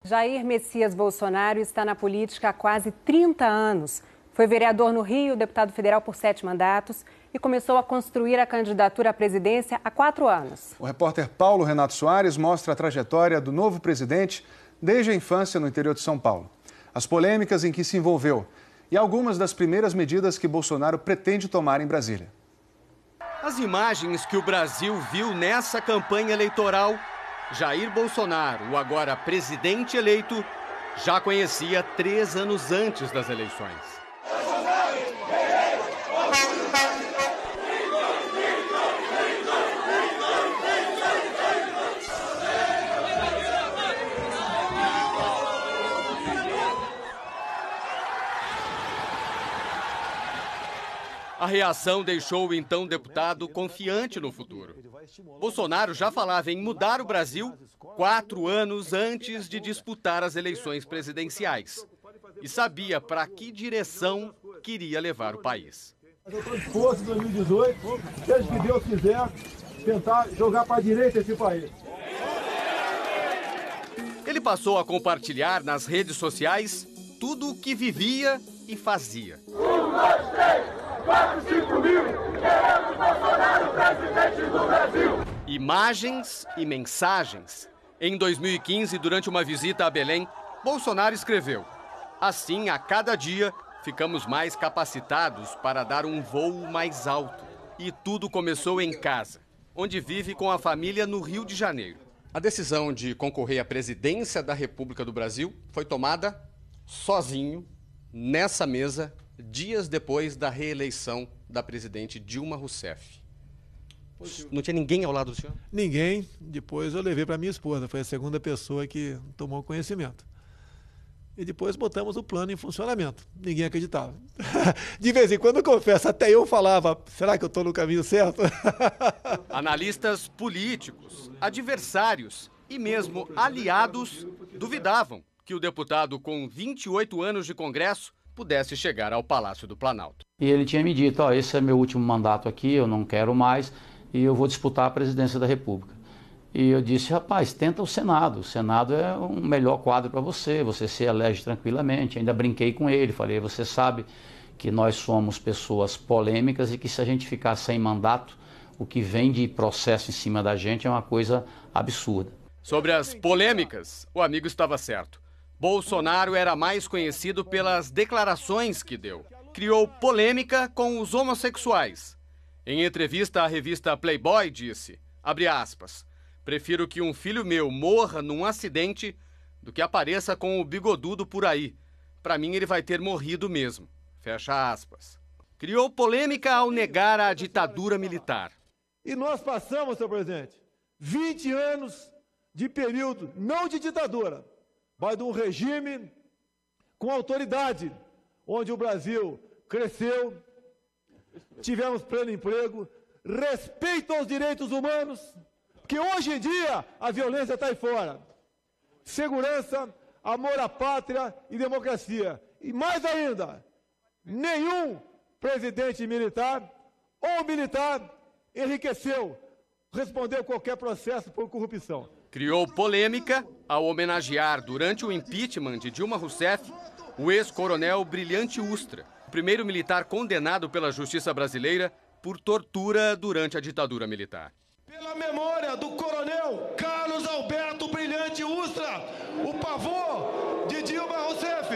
Jair Messias Bolsonaro está na política há quase 30 anos. Foi vereador no Rio, deputado federal por 7 mandatos e começou a construir a candidatura à presidência há 4 anos. O repórter Paulo Renato Soares mostra a trajetória do novo presidente desde a infância no interior de São Paulo. As polêmicas em que se envolveu e algumas das primeiras medidas que Bolsonaro pretende tomar em Brasília. As imagens que o Brasil viu nessa campanha eleitoral, Jair Bolsonaro, o agora presidente eleito, já conhecia 3 anos antes das eleições. A reação deixou o então deputado confiante no futuro. Bolsonaro já falava em mudar o Brasil 4 anos antes de disputar as eleições presidenciais. E sabia para que direção queria levar o país. Eu estou disposto em 2018, seja o que Deus quiser, tentar jogar para a direita esse país. Ele passou a compartilhar nas redes sociais tudo o que vivia e fazia. 1, 2, 3, 4, 5 mil, queremos Bolsonaro presidente do Brasil. Imagens e mensagens. Em 2015, durante uma visita a Belém, Bolsonaro escreveu: assim, a cada dia, ficamos mais capacitados para dar um voo mais alto. E tudo começou em casa, onde vive com a família no Rio de Janeiro. A decisão de concorrer à presidência da República do Brasil foi tomada sozinho, nessa mesa, dias depois da reeleição da presidente Dilma Rousseff. Não tinha ninguém ao lado do senhor? Ninguém. Depois eu levei para minha esposa, foi a segunda pessoa que tomou conhecimento. E depois botamos o plano em funcionamento. Ninguém acreditava. De vez em quando, eu confesso, até eu falava, será que eu estou no caminho certo? Analistas políticos, adversários e mesmo aliados duvidavam que o deputado com 28 anos de Congresso pudesse chegar ao Palácio do Planalto. E ele tinha me dito, ó, esse é meu último mandato aqui, eu não quero mais e eu vou disputar a presidência da República. E eu disse, rapaz, tenta o Senado é um melhor quadro para você se elege tranquilamente. Ainda brinquei com ele, falei, você sabe que nós somos pessoas polêmicas e que se a gente ficar sem mandato, o que vem de processo em cima da gente é uma coisa absurda. Sobre as polêmicas, o amigo estava certo. Bolsonaro era mais conhecido pelas declarações que deu. Criou polêmica com os homossexuais. Em entrevista à revista Playboy, disse, abre aspas, prefiro que um filho meu morra num acidente do que apareça com o bigodudo por aí. Para mim, ele vai ter morrido mesmo. Fecha aspas. Criou polêmica ao negar a ditadura militar. E nós passamos, senhor presidente, 20 anos de período, não de ditadura, mas de um regime com autoridade, onde o Brasil cresceu, tivemos pleno emprego, respeito aos direitos humanos, que hoje em dia a violência está aí fora. Segurança, amor à pátria e democracia. E mais ainda, nenhum presidente militar ou militar enriqueceu, respondeu qualquer processo por corrupção. Criou polêmica ao homenagear, durante o impeachment de Dilma Rousseff, o ex-coronel Brilhante Ustra, o primeiro militar condenado pela justiça brasileira por tortura durante a ditadura militar. Pela memória do coronel Carlos Alberto Brilhante Ustra, o pavô de Dilma Rousseff.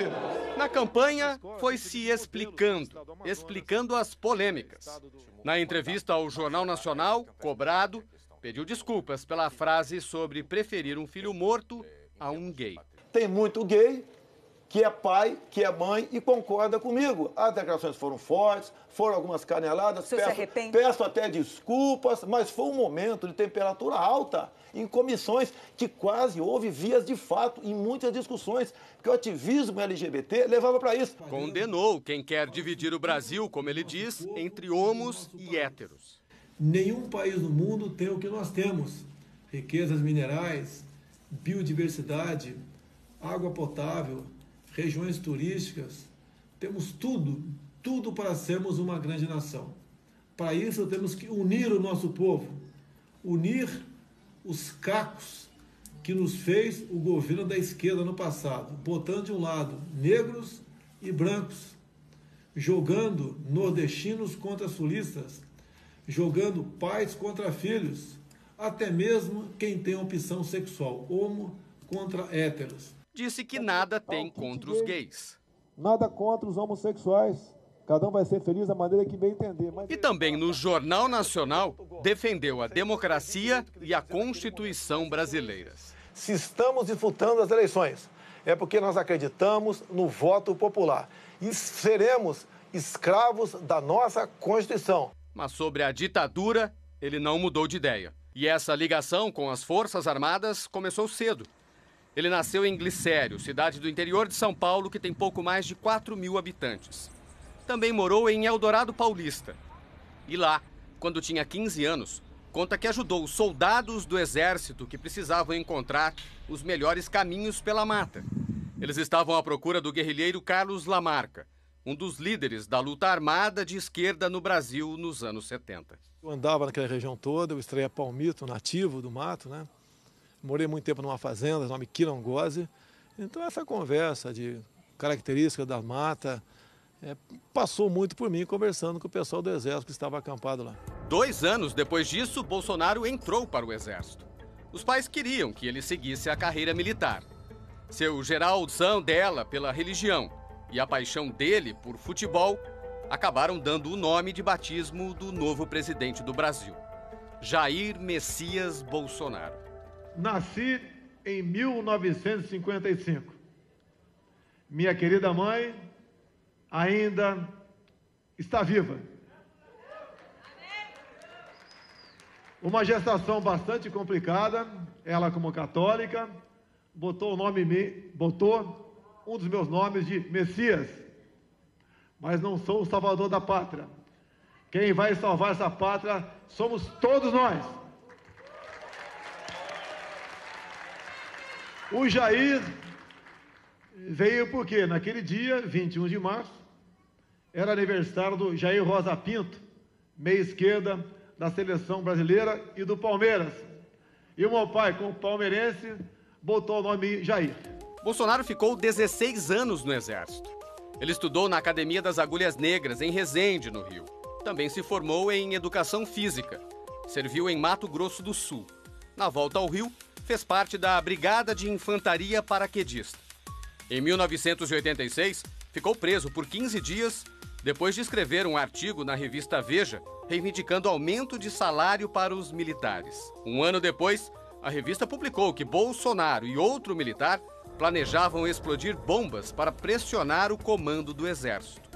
Na campanha, foi se explicando as polêmicas. Na entrevista ao Jornal Nacional, cobrado, pediu desculpas pela frase sobre preferir um filho morto a um gay. Tem muito gay que é pai, que é mãe e concorda comigo. As declarações foram fortes, foram algumas caneladas. Peço até desculpas, mas foi um momento de temperatura alta em comissões que quase houve vias de fato em muitas discussões, porque o ativismo LGBT levava para isso. Condenou quem quer dividir o Brasil, como ele diz, entre homos e héteros. Nenhum país no mundo tem o que nós temos. Riquezas minerais, biodiversidade, água potável, regiões turísticas, temos tudo para sermos uma grande nação. Para isso temos que unir o nosso povo, unir os cacos que nos fez o governo da esquerda no passado, botando de um lado negros e brancos, jogando nordestinos contra sulistas, jogando pais contra filhos, até mesmo quem tem opção sexual, homo contra héteros. Disse que nada tem contra os gays. Nada contra os homossexuais. Cada um vai ser feliz da maneira que bem entender. E também no Jornal Nacional defendeu a democracia e a Constituição brasileiras. Se estamos disputando as eleições, é porque nós acreditamos no voto popular e seremos escravos da nossa Constituição. Mas sobre a ditadura, ele não mudou de ideia. E essa ligação com as Forças Armadas começou cedo. Ele nasceu em Glicério, cidade do interior de São Paulo, que tem pouco mais de 4.000 habitantes. Também morou em Eldorado Paulista. E lá, quando tinha 15 anos, conta que ajudou os soldados do Exército que precisavam encontrar os melhores caminhos pela mata. Eles estavam à procura do guerrilheiro Carlos Lamarca, um dos líderes da luta armada de esquerda no Brasil nos anos 70. Eu andava naquela região toda, eu extraía palmito nativo do mato, né? Morei muito tempo numa fazenda, nome Quirongose. Então essa conversa de características da mata passou muito por mim conversando com o pessoal do Exército que estava acampado lá. 2 anos depois disso, Bolsonaro entrou para o Exército. Os pais queriam que ele seguisse a carreira militar. Seu geralzão dela pela religião e a paixão dele por futebol acabaram dando o nome de batismo do novo presidente do Brasil, Jair Messias Bolsonaro. Nasci em 1955. Minha querida mãe ainda está viva. Uma gestação bastante complicada, ela como católica, botou um dos meus nomes de Messias, mas não sou o salvador da pátria. Quem vai salvar essa pátria somos todos nós. O Jair veio porque naquele dia, 21 de março, era aniversário do Jair Rosa Pinto, meia esquerda da seleção brasileira e do Palmeiras. E o meu pai, como palmeirense, botou o nome Jair. Bolsonaro ficou 16 anos no Exército. Ele estudou na Academia das Agulhas Negras, em Resende, no Rio. Também se formou em Educação Física. Serviu em Mato Grosso do Sul. Na volta ao Rio, fez parte da Brigada de Infantaria Paraquedista. Em 1986, ficou preso por 15 dias depois de escrever um artigo na revista Veja, reivindicando aumento de salário para os militares. Um ano depois, a revista publicou que Bolsonaro e outro militar planejavam explodir bombas para pressionar o comando do Exército.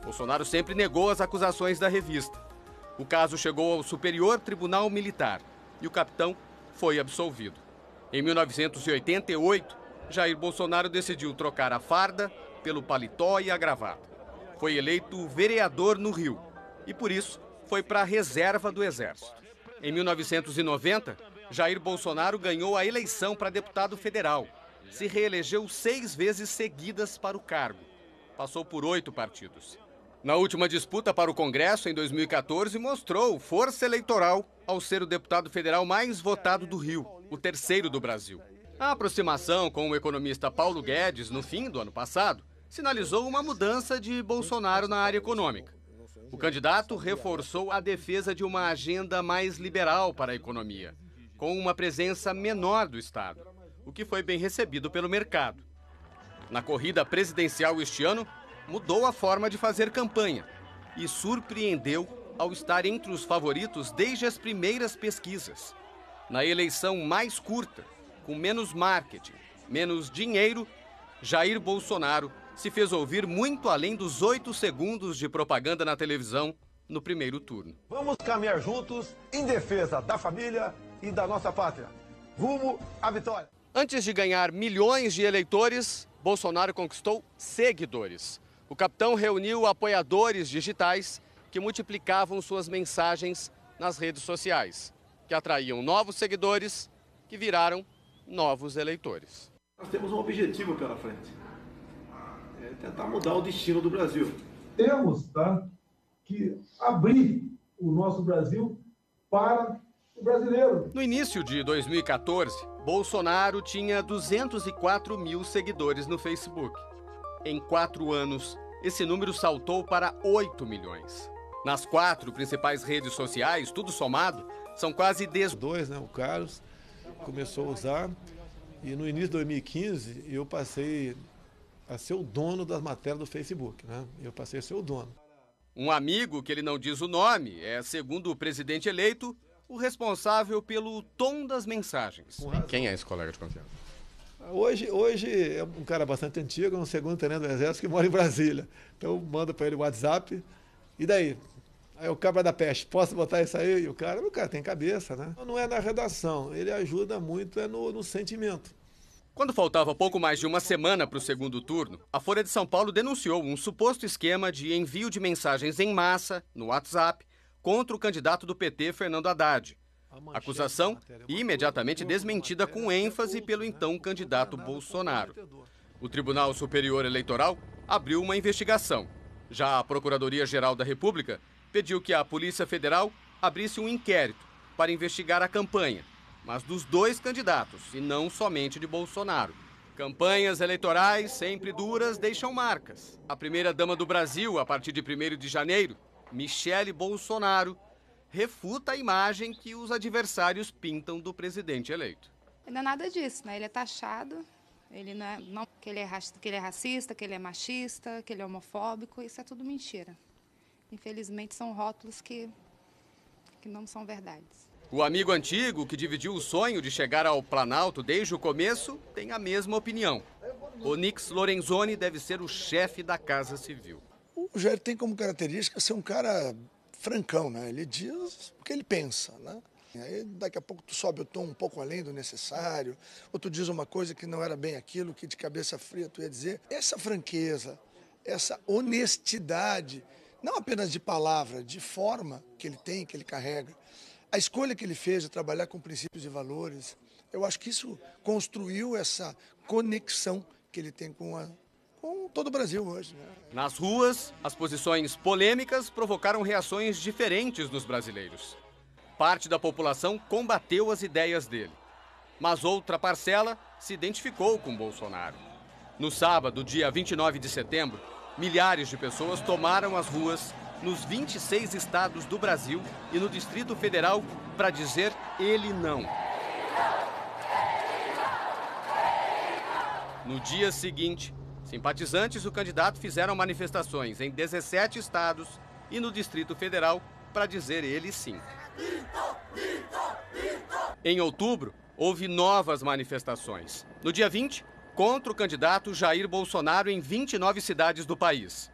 Bolsonaro sempre negou as acusações da revista. O caso chegou ao Superior Tribunal Militar e o capitão foi absolvido. Em 1988, Jair Bolsonaro decidiu trocar a farda pelo paletó e a gravata. Foi eleito vereador no Rio e, por isso, foi para a reserva do Exército. Em 1990, Jair Bolsonaro ganhou a eleição para deputado federal. Se reelegeu 6 vezes seguidas para o cargo. Passou por 8 partidos. Na última disputa para o Congresso, em 2014, mostrou força eleitoral ao ser o deputado federal mais votado do Rio, o 3º do Brasil. A aproximação com o economista Paulo Guedes, no fim do ano passado, sinalizou uma mudança de Bolsonaro na área econômica. O candidato reforçou a defesa de uma agenda mais liberal para a economia, com uma presença menor do Estado, o que foi bem recebido pelo mercado. Na corrida presidencial este ano, mudou a forma de fazer campanha e surpreendeu ao estar entre os favoritos desde as primeiras pesquisas. Na eleição mais curta, com menos marketing, menos dinheiro, Jair Bolsonaro se fez ouvir muito além dos 8 segundos de propaganda na televisão no primeiro turno. Vamos caminhar juntos em defesa da família e da nossa pátria. Rumo à vitória. Antes de ganhar milhões de eleitores, Bolsonaro conquistou seguidores. O capitão reuniu apoiadores digitais que multiplicavam suas mensagens nas redes sociais, que atraíam novos seguidores que viraram novos eleitores. Nós temos um objetivo pela frente. É tentar mudar o destino do Brasil. Temos que abrir o nosso Brasil para o brasileiro. No início de 2014, Bolsonaro tinha 204 mil seguidores no Facebook. Em 4 anos, esse número saltou para 8 milhões. Nas 4 principais redes sociais, tudo somado, são quase 10. O Carlos começou a usar e no início de 2015 eu passei a ser o dono das matérias do Facebook, né? Eu passei a ser o dono. Um amigo, que ele não diz o nome, é, segundo o presidente eleito, o responsável pelo tom das mensagens. Quem é esse colega de confiança? Hoje é um cara bastante antigo, um segundo tenente do Exército que mora em Brasília. Então manda para ele o WhatsApp, e daí? Aí o cabra da peste, posso botar isso aí? E o cara tem cabeça, né? Não é na redação, ele ajuda muito no sentimento. Quando faltava pouco mais de uma semana para o segundo turno, a Folha de São Paulo denunciou um suposto esquema de envio de mensagens em massa, no WhatsApp, contra o candidato do PT, Fernando Haddad. Acusação imediatamente desmentida com ênfase pelo então candidato Bolsonaro. O Tribunal Superior Eleitoral abriu uma investigação. Já a Procuradoria-Geral da República pediu que a Polícia Federal abrisse um inquérito para investigar a campanha, mas dos 2 candidatos e não somente de Bolsonaro. Campanhas eleitorais sempre duras deixam marcas. A primeira-dama do Brasil, a partir de 1º de janeiro, Michele Bolsonaro, refuta a imagem que os adversários pintam do presidente eleito. Não é nada disso, né? Ele é taxado, ele não que ele é racista, que ele é machista, que ele é homofóbico, isso é tudo mentira. Infelizmente são rótulos que não são verdades. O amigo antigo, que dividiu o sonho de chegar ao Planalto desde o começo, tem a mesma opinião. Onyx Lorenzoni deve ser o chefe da Casa Civil. O Jair tem como característica ser um cara francão, né? Ele diz o que ele pensa, né? Aí daqui a pouco tu sobe o tom um pouco além do necessário, ou tu diz uma coisa que não era bem aquilo que de cabeça fria tu ia dizer. Essa franqueza, essa honestidade, não apenas de palavra, de forma que ele tem, que ele carrega, a escolha que ele fez de trabalhar com princípios e valores, eu acho que isso construiu essa conexão que ele tem com todo o Brasil hoje, né? Nas ruas, as posições polêmicas provocaram reações diferentes nos brasileiros. Parte da população combateu as ideias dele, mas outra parcela se identificou com Bolsonaro. No sábado, dia 29 de setembro, milhares de pessoas tomaram as ruas nos 26 estados do Brasil e no Distrito Federal para dizer ele não. No dia seguinte, simpatizantes do candidato fizeram manifestações em 17 estados e no Distrito Federal para dizer ele sim. Em outubro, houve novas manifestações. No dia 20, contra o candidato Jair Bolsonaro em 29 cidades do país.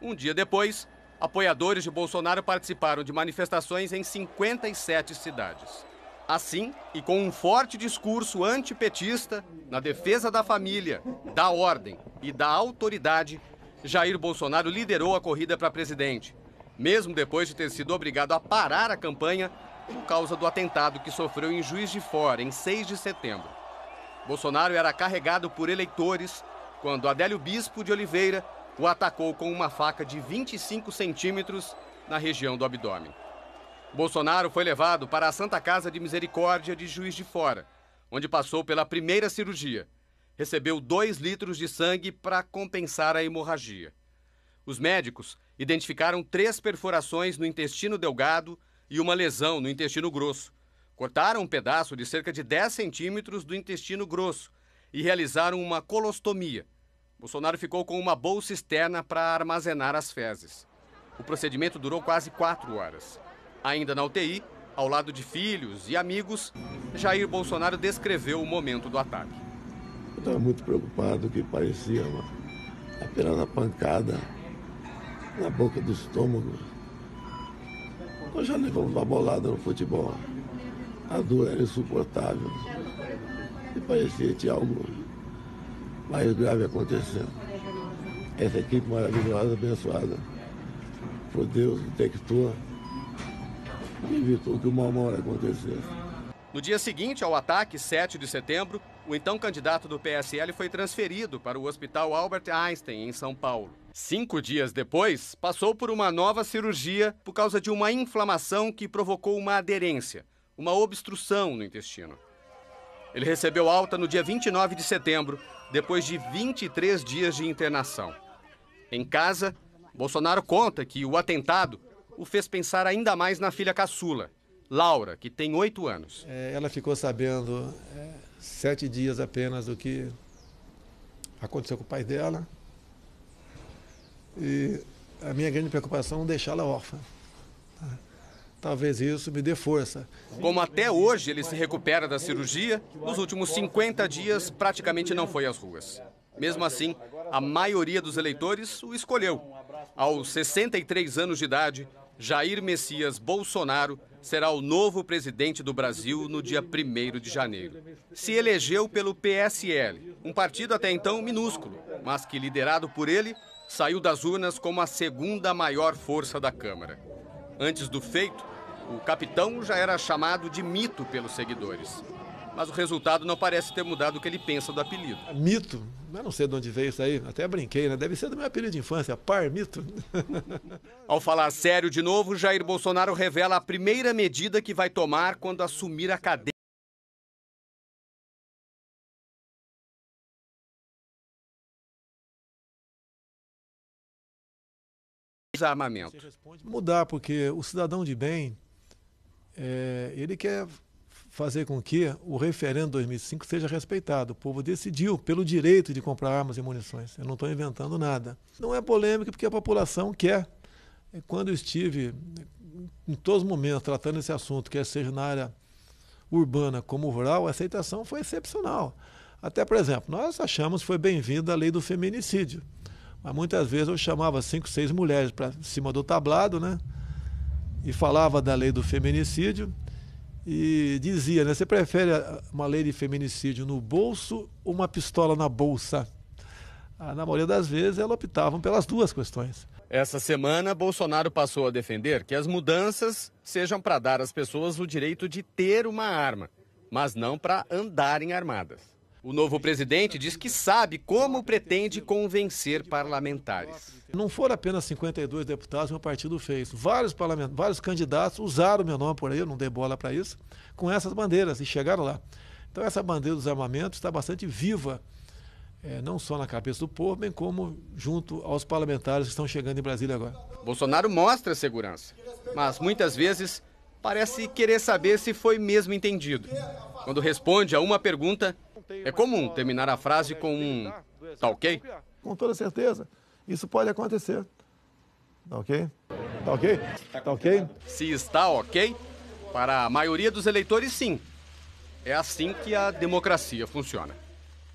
Um dia depois, apoiadores de Bolsonaro participaram de manifestações em 57 cidades. Assim, e com um forte discurso antipetista, na defesa da família, da ordem e da autoridade, Jair Bolsonaro liderou a corrida para presidente, mesmo depois de ter sido obrigado a parar a campanha por causa do atentado que sofreu em Juiz de Fora, em 6 de setembro. Bolsonaro era carregado por eleitores quando Adélio Bispo de Oliveira o atacou com uma faca de 25 centímetros na região do abdômen. Bolsonaro foi levado para a Santa Casa de Misericórdia de Juiz de Fora, onde passou pela primeira cirurgia. Recebeu 2 litros de sangue para compensar a hemorragia. Os médicos identificaram 3 perfurações no intestino delgado e uma lesão no intestino grosso. Cortaram um pedaço de cerca de 10 centímetros do intestino grosso e realizaram uma colostomia. Bolsonaro ficou com uma bolsa externa para armazenar as fezes. O procedimento durou quase 4 horas. Ainda na UTI, ao lado de filhos e amigos, Jair Bolsonaro descreveu o momento do ataque. Eu estava muito preocupado, que parecia apenas uma pancada na boca do estômago. Nós já levamos uma bolada no futebol. A dor era insuportável. E parecia que tinha algo mais grave acontecendo. Essa equipe maravilhosa, abençoada por Deus, detectou e evitou que o mau acontecesse. No dia seguinte ao ataque, 7 de setembro, o então candidato do PSL foi transferido para o Hospital Albert Einstein, em São Paulo. 5 dias depois, passou por uma nova cirurgia por causa de uma inflamação que provocou uma aderência, uma obstrução no intestino. Ele recebeu alta no dia 29 de setembro, depois de 23 dias de internação. Em casa, Bolsonaro conta que o atentado o fez pensar ainda mais na filha caçula, Laura, que tem 8 anos. Ela ficou sabendo 7 dias apenas do que aconteceu com o pai dela. E a minha grande preocupação é não deixá-la órfã. Talvez isso me dê força. Como até hoje ele se recupera da cirurgia, nos últimos 50 dias praticamente não foi às ruas. Mesmo assim, a maioria dos eleitores o escolheu. Aos 63 anos de idade, Jair Messias Bolsonaro será o novo presidente do Brasil no dia 1º de janeiro. Se elegeu pelo PSL, um partido até então minúsculo, mas que, liderado por ele, saiu das urnas como a segunda maior força da Câmara. Antes do feito, o capitão já era chamado de mito pelos seguidores. Mas o resultado não parece ter mudado o que ele pensa do apelido. Mito? Eu não sei de onde veio isso aí, até brinquei, né? Deve ser do meu apelido de infância, Par Mito. Ao falar sério de novo, Jair Bolsonaro revela a primeira medida que vai tomar quando assumir a cadeira. Desarmamento. Mudar, porque o cidadão de bem, ele quer fazer com que o referendo de 2005 seja respeitado. O povo decidiu pelo direito de comprar armas e munições. Eu não estou inventando nada. Não é polêmica porque a população quer. Quando eu estive, em todos os momentos, tratando esse assunto, quer seja na área urbana como rural, a aceitação foi excepcional. Até, por exemplo, nós achamos que foi bem-vinda a lei do feminicídio. Mas muitas vezes eu chamava 5, 6 mulheres para cima do tablado, né? E falava da lei do feminicídio e dizia, né? Você prefere uma lei de feminicídio no bolso ou uma pistola na bolsa? Na maioria das vezes, elas optavam pelas duas questões. Essa semana, Bolsonaro passou a defender que as mudanças sejam para dar às pessoas o direito de ter uma arma, mas não para andarem armadas. O novo presidente diz que sabe como pretende convencer parlamentares. Não foram apenas 52 deputados que o partido fez. Vários candidatos usaram o meu nome por aí, eu não dei bola para isso, com essas bandeiras e chegaram lá. Então essa bandeira dos armamentos está bastante viva, não só na cabeça do povo, bem como junto aos parlamentares que estão chegando em Brasília agora. Bolsonaro mostra segurança, mas muitas vezes parece querer saber se foi mesmo entendido. Quando responde a uma pergunta, é comum terminar a frase com um "tá ok?". Com toda certeza, isso pode acontecer. Tá ok? Tá ok? Tá ok? Se está ok, para a maioria dos eleitores, sim. É assim que a democracia funciona.